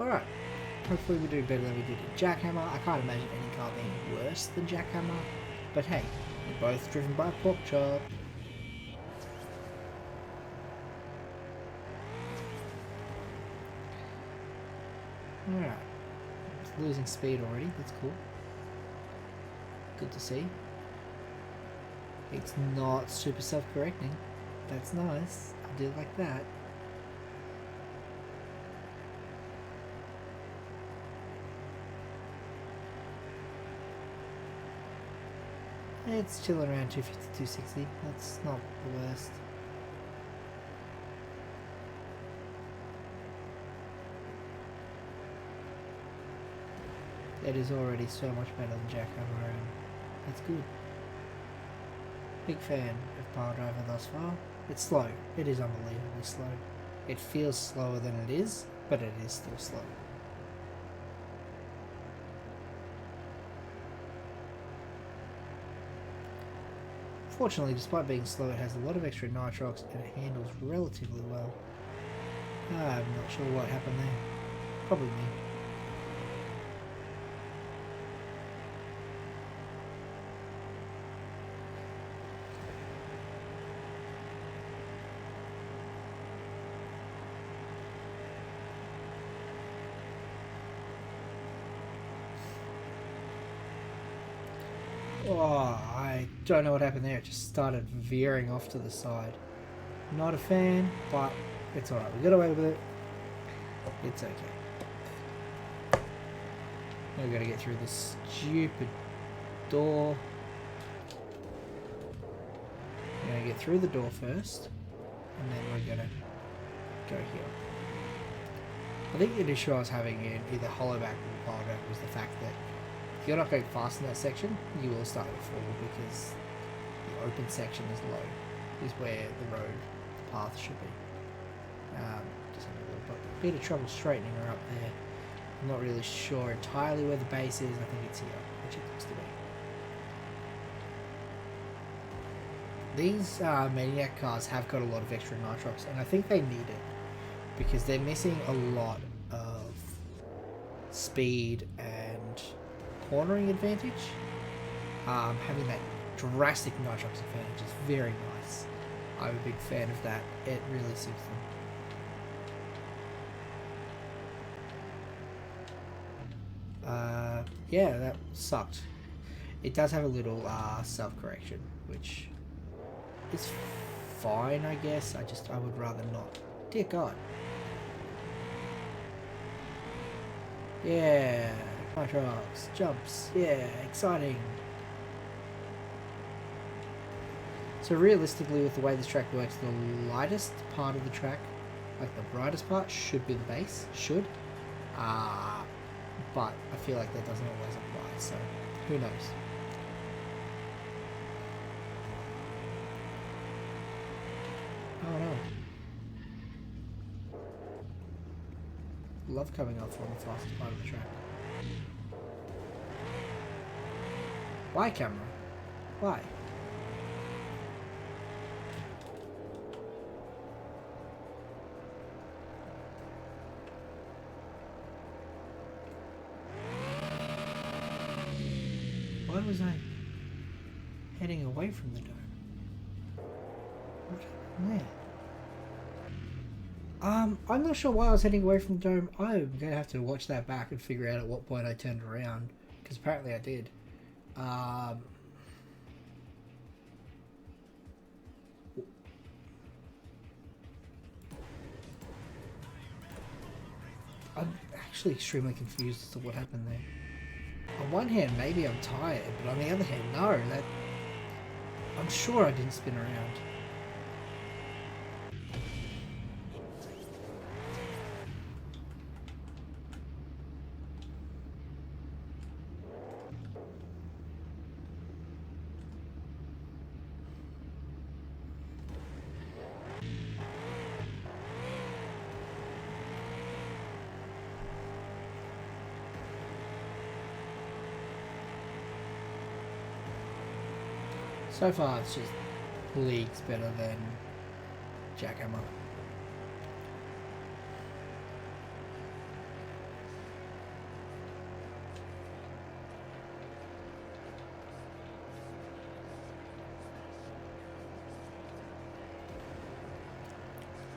Alright. Hopefully we do better than we did in Jackhammer. I can't imagine any car being worse than Jackhammer. But hey, we're both driven by Pork Chop. Alright. It's losing speed already. That's cool. Good to see. It's not super self-correcting. That's nice. I do like that. It's chilling around 250, 260. That's not the worst. It is already so much better than Jackhammer, and that's good. Big fan of Piledriver thus far. It's slow. It is unbelievably slow. It feels slower than it is, but it is still slow. Fortunately, despite being slow, it has a lot of extra nitrox and it handles relatively well. I'm not sure what happened there. Probably me. Oh, I don't know what happened there. It just started veering off to the side. Not a fan, but it's alright. We got away with it. It's okay. Now we gotta get through this stupid door. We're gonna get through the door first, and then we're gonna go here. I think the issue I was having in either Hollowback or Piledriver was the fact that if you're not going fast in that section, you will start to fall because the open section is low, is where the road, the path should be. Just having a little bit of trouble straightening her up there. I'm not really sure entirely where the base is. I think it's here, which it looks to be. These Maniac cars have got a lot of extra nitrox, and I think they need it because they're missing a lot of speed and cornering advantage. Having that drastic nitrox advantage is very nice. I'm a big fan of that. It really suits them. Yeah, that sucked. It does have a little self-correction, which is fine, I guess. I would rather not. Dear God. Yeah, nitrox, jumps, yeah, exciting. So realistically, with the way this track works, the lightest part of the track, like the brightest part, should be the base. Should. But I feel like that doesn't always apply, so who knows. Oh no. Love coming off on the fastest part of the track. Why, camera? Why? Why was I heading away from the dome? What happened there? I'm not sure why I was heading away from the dome. I'm going to have to watch that back and figure out at what point I turned around. Because apparently I did. I'm actually extremely confused as to what happened there. On one hand, maybe I'm tired, but on the other hand, no. I'm sure I didn't spin around. So far, it's just leagues better than Jackhammer.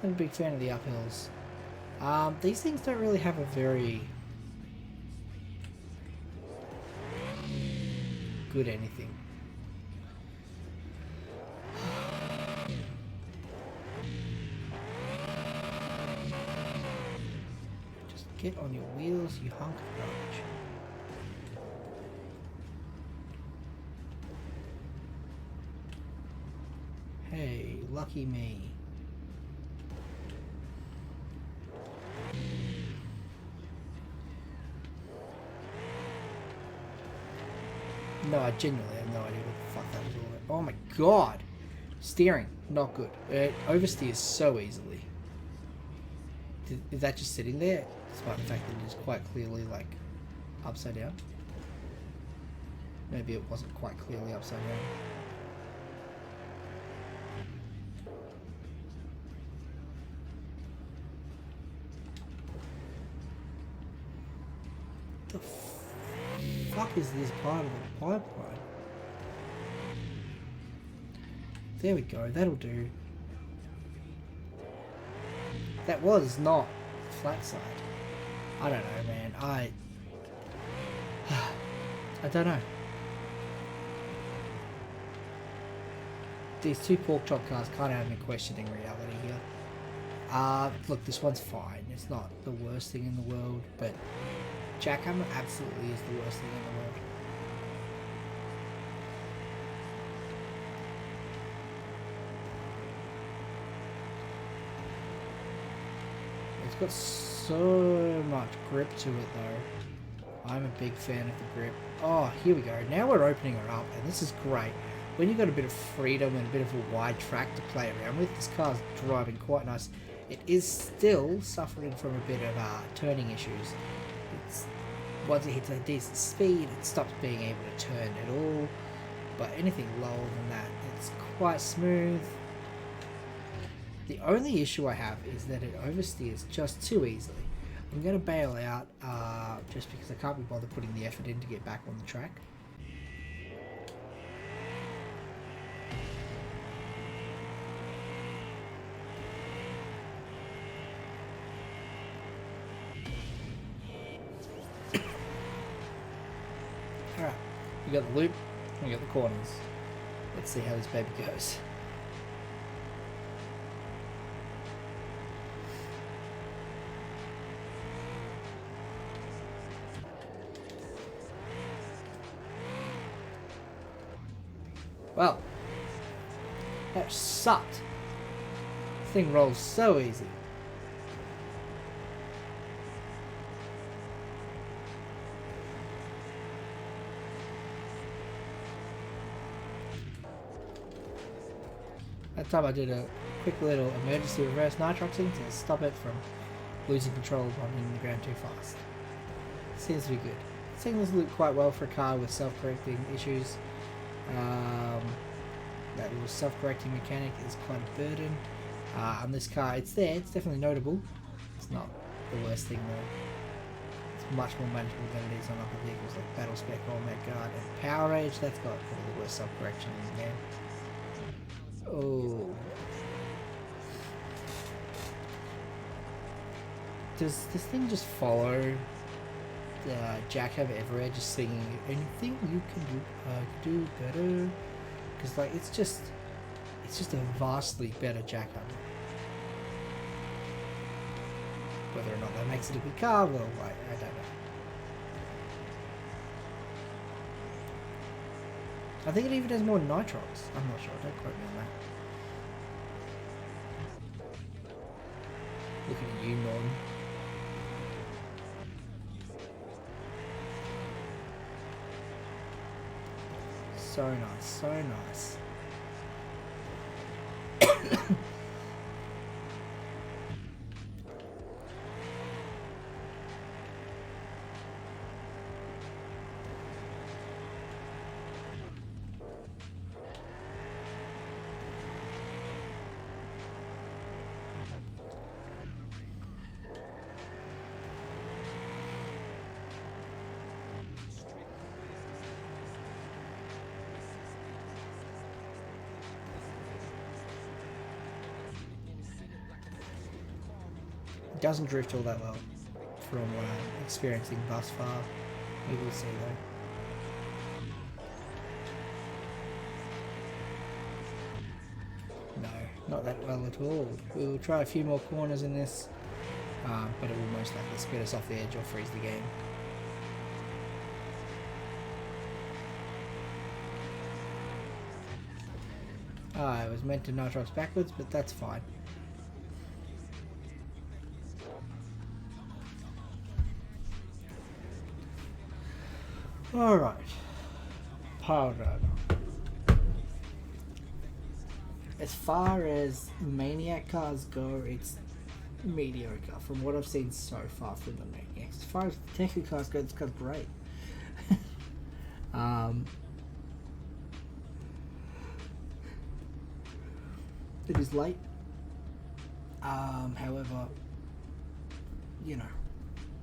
I'm a big fan of the uphills. These things don't really have a very good anything. Just get on your wheels, you hunk of garbage. Hey, lucky me. No, I genuinely have no idea what the fuck that was all about. Oh my god! Steering, not good. It oversteers so easily. Is that just sitting there? Despite the fact that it is quite clearly, like, upside down? Maybe it wasn't quite clearly upside down. The fuck is this part of the pipeline? There we go, that'll do. That was not flat side. I don't know, man. I don't know. These two pork chop cars kind of have me questioning reality here. Look, this one's fine. It's not the worst thing in the world, but Jackhammer absolutely is the worst thing in the world. It's got so much grip to it though. I'm a big fan of the grip. Oh, here we go. Now we're opening her up, and this is great. When you've got a bit of freedom and a bit of a wide track to play around with, this car's driving quite nice. It is still suffering from a bit of turning issues. It's, once it hits a decent speed, it stops being able to turn at all. But anything lower than that, it's quite smooth. The only issue I have is that it oversteers just too easily. I'm going to bail out just because I can't be bothered putting the effort in to get back on the track. Alright, we got the loop, we got the corners. Let's see how this baby goes. Well, that sucked. This thing rolls so easy. That time I did a quick little emergency reverse nitroxing to stop it from losing control by hitting the ground too fast. Seems to be good. Signals look quite well for a car with self-correcting issues. That little self-correcting mechanic is quite a burden. On this car, it's there, it's definitely notable. It's not the worst thing though. It's much more manageable than it is on other vehicles like Battle Spec or Medguard and Power Rage. That's got probably the worst self-correction in the game. Oh. Does this thing just follow Jackhammer everywhere, just singing anything you can do better? Because like it's just a vastly better Jackhammer. Whether or not that makes it a good car, well, I don't know. I think it even has more nitrox. I'm not sure, don't quote me on that. Looking at you, Norton. So nice, so nice. doesn't drift all that well from what I'm experiencing thus far. We will see though. No, not that well at all. We will try a few more corners in this, but it will most likely spit us off the edge or freeze the game. I was meant to nitrox backwards, but that's fine. Alright. Piledriver. As far as Maniac cars go, it's mediocre from what I've seen so far from the Maniacs. As far as technical cars go, this car's great. It is late. However, you know,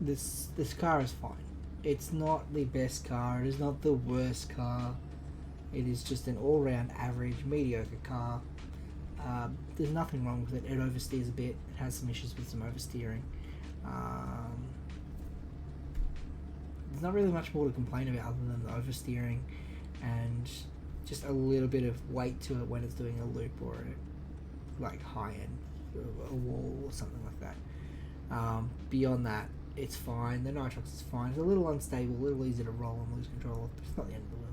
this car is fine. It's not the best car. It is not the worst car. It is just an all-round average, mediocre car. There's nothing wrong with it. It oversteers a bit. It has some issues with some oversteering. There's not really much more to complain about other than the oversteering and just a little bit of weight to it when it's doing a loop or like high end, a wall or something like that. Beyond that, it's fine. The nitrox is fine. It's a little unstable, a little easy to roll and lose control of, but it's not the end of the world.